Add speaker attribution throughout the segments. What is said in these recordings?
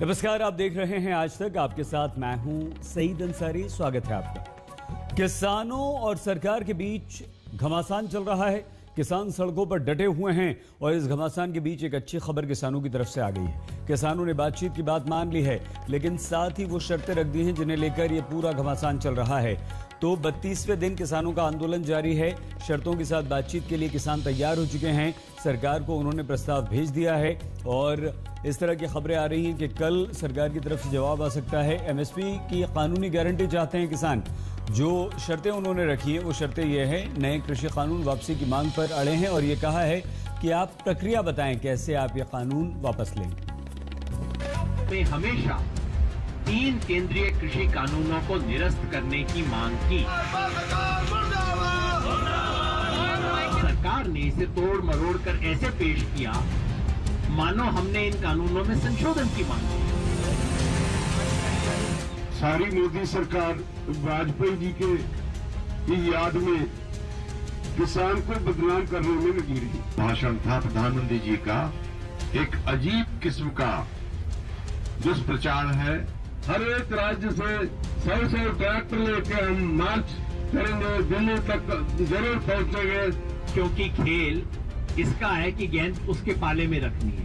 Speaker 1: नमस्कार, आप देख रहे हैं आज तक। आपके साथ मैं हूं सईद अंसारी। स्वागत है आपका। किसानों और सरकार के बीच घमासान चल रहा है। किसान सड़कों पर डटे हुए हैं और इस घमासान के बीच एक अच्छी खबर किसानों की तरफ से आ गई है। किसानों ने बातचीत की बात मान ली है, लेकिन साथ ही वो शर्तें रख दी हैं जिन्हें लेकर ये पूरा घमासान चल रहा है। तो 32वें दिन किसानों का आंदोलन जारी है। शर्तों के साथ बातचीत के लिए किसान तैयार हो चुके हैं। सरकार को उन्होंने प्रस्ताव भेज दिया है और इस तरह की खबरें आ रही हैं कि कल सरकार की तरफ से जवाब आ सकता है। एमएसपी की कानूनी गारंटी चाहते हैं किसान। जो शर्तें उन्होंने रखी हैं वो शर्तें ये हैं, नए कृषि कानून वापसी की मांग पर अड़े हैं और ये कहा है कि आप प्रक्रिया बताएं कैसे आप ये कानून वापस लेंगे।
Speaker 2: हमेशा 3 केंद्रीय कृषि कानूनों को निरस्त करने की मांग की। सरकार ने इसे तोड़ मरोड़ कर ऐसे पेश किया मानो हमने इन कानूनों में संशोधन की मांग की।
Speaker 3: सारी मोदी सरकार वाजपेयी जी की याद में किसान को बदनाम करने में लगी रही।
Speaker 4: भाषण था प्रधानमंत्री जी का, एक अजीब किस्म का दुष्प्रचार है।
Speaker 3: हर एक राज्य से 100 ट्रैक्टर लेके हम मार्च करेंगे, दिल्ली तक जरूर पहुंचेंगे,
Speaker 2: क्योंकि खेल इसका है कि गेंद उसके पाले में रखनी है।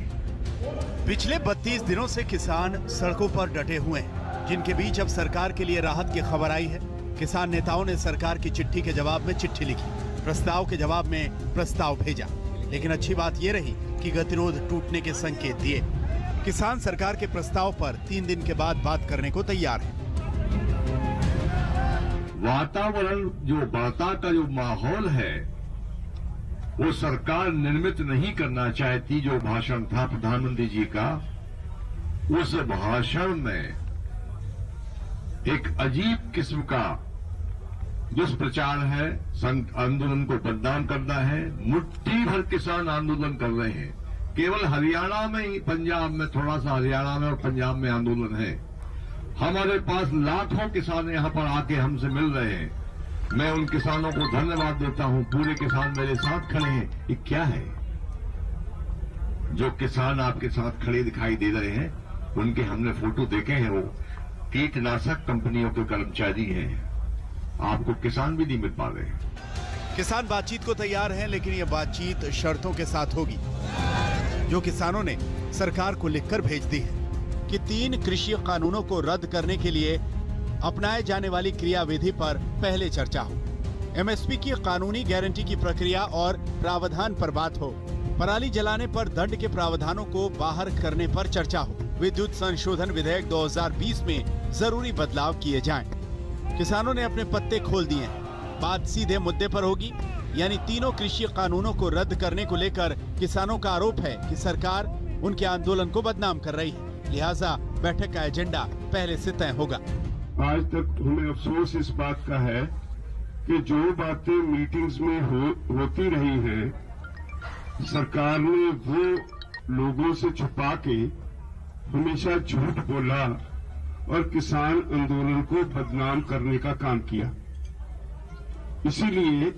Speaker 5: पिछले 32 दिनों से किसान सड़कों पर डटे हुए हैं, जिनके बीच अब सरकार के लिए राहत की खबर आई है। किसान नेताओं ने सरकार की चिट्ठी के जवाब में चिट्ठी लिखी, प्रस्ताव के जवाब में प्रस्ताव भेजा। लेकिन अच्छी बात ये रही कि गतिरोध टूटने के संकेत दिए। किसान सरकार के प्रस्ताव पर 3 दिन के बाद बात करने को तैयार है।
Speaker 4: वातावरण जो वार्ता का जो माहौल है वो सरकार निर्मित नहीं करना चाहती। जो भाषण था प्रधानमंत्री जी का, उस भाषण में एक अजीब किस्म का दुष्प्रचार है, आंदोलन को बदनाम करना है। मुट्ठी भर किसान आंदोलन कर रहे हैं। केवल हरियाणा में ही, पंजाब में थोड़ा सा, हरियाणा में और पंजाब में आंदोलन है। हमारे पास लाखों किसान यहां पर आके हमसे मिल रहे हैं। मैं उन किसानों को धन्यवाद देता हूं। पूरे किसान मेरे साथ खड़े हैं। ये क्या है? जो किसान आपके साथ खड़े दिखाई दे रहे हैं, उनके हमने फोटो देखे हैं। वो कीटनाशक कंपनियों के कर्मचारी हैं। आपको किसान भी नहीं मिल पा रहे हैं।
Speaker 5: किसान बातचीत को तैयार हैं, लेकिन ये बातचीत शर्तों के साथ होगी, जो किसानों ने सरकार को लिखकर भेज दी है कि 3 कृषि कानूनों को रद्द करने के लिए अपनाए जाने वाली क्रियाविधि पर पहले चर्चा हो। एमएसपी की कानूनी गारंटी की प्रक्रिया और प्रावधान पर बात हो। पराली जलाने पर दंड के प्रावधानों को बाहर करने पर चर्चा हो। विद्युत संशोधन विधेयक 2020 में जरूरी बदलाव किए जाएं। किसानों ने अपने पत्ते खोल दिए हैं। बात सीधे मुद्दे पर होगी, यानी तीनों कृषि कानूनों को रद्द करने को लेकर किसानों का आरोप है कि सरकार उनके आंदोलन को बदनाम कर रही है। लिहाजा बैठक का एजेंडा पहले से तय होगा।
Speaker 3: आज तक हमें अफसोस इस बात का है कि जो बातें मीटिंग्स में होती रही हैं, सरकार ने वो लोगों से छुपा के हमेशा झूठ बोला और किसान आंदोलन को बदनाम करने का काम किया। इसीलिए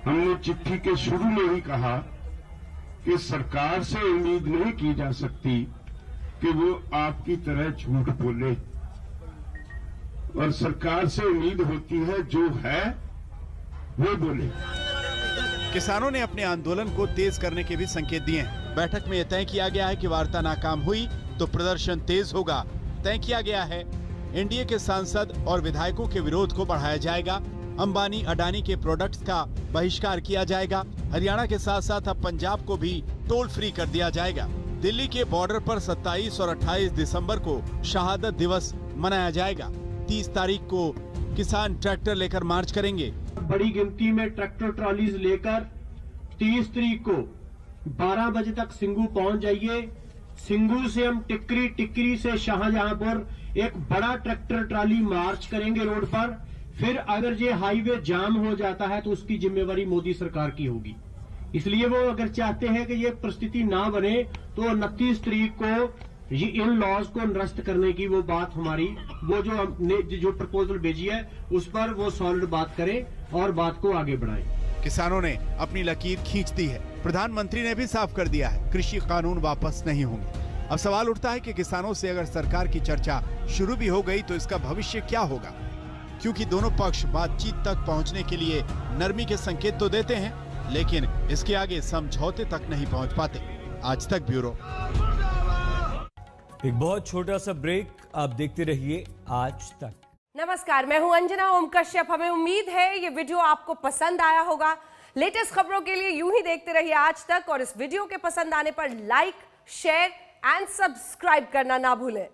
Speaker 3: हमने चिट्ठी के शुरू में ही कहा कि सरकार से उम्मीद नहीं की जा सकती कि वो आपकी तरह झूठ बोले, और सरकार से उम्मीद होती है जो है वो बोले।
Speaker 5: किसानों ने अपने आंदोलन को तेज करने के भी संकेत दिए हैं। बैठक में यह तय किया गया है कि वार्ता नाकाम हुई तो प्रदर्शन तेज होगा। तय किया गया है एनडीए के सांसद और विधायकों के विरोध को बढ़ाया जाएगा। अंबानी अडानी के प्रोडक्ट्स का बहिष्कार किया जाएगा। हरियाणा के साथ साथ अब पंजाब को भी टोल फ्री कर दिया जाएगा। दिल्ली के बॉर्डर पर 27 और 28 दिसंबर को शहादत दिवस मनाया जाएगा। 30 तारीख को किसान ट्रैक्टर लेकर मार्च करेंगे।
Speaker 6: बड़ी गिनती में ट्रैक्टर ट्रॉलीज लेकर 30 तारीख को 12 बजे तक सिंगू पहुंच जाइए। सिंगू से हम टिकरी, टिकरी से शाहजहांपुर एक बड़ा ट्रैक्टर ट्रॉली मार्च करेंगे रोड पर। फिर अगर ये हाईवे जाम हो जाता है तो उसकी जिम्मेवारी मोदी सरकार की होगी। इसलिए वो अगर चाहते हैं कि ये परिस्थिति ना बने तो 29 तारीख को ये इन लॉज को निरस्त करने की वो बात हमारी, वो जो हमने जो प्रपोजल भेजी है उस पर वो सॉलिड बात करें और बात को आगे बढ़ाएं।
Speaker 5: किसानों ने अपनी लकीर खींच दी है। प्रधानमंत्री ने भी साफ कर दिया है, कृषि कानून वापस नहीं होंगे। अब सवाल उठता है कि किसानों से अगर सरकार की चर्चा शुरू भी हो गई तो इसका भविष्य क्या होगा, क्योंकि दोनों पक्ष बातचीत तक पहुंचने के लिए नरमी के संकेत तो देते हैं, लेकिन इसके आगे समझौते तक नहीं पहुंच पाते। आज तक ब्यूरो।
Speaker 1: एक बहुत छोटा सा ब्रेक, आप देखते रहिए आज तक।
Speaker 7: नमस्कार, मैं हूं अंजना ओम कश्यप। हमें उम्मीद है ये वीडियो आपको पसंद आया होगा। लेटेस्ट खबरों के लिए यूं ही देखते रहिए आज तक, और इस वीडियो के पसंद आने पर लाइक, शेयर एंड सब्सक्राइब करना ना भूलें।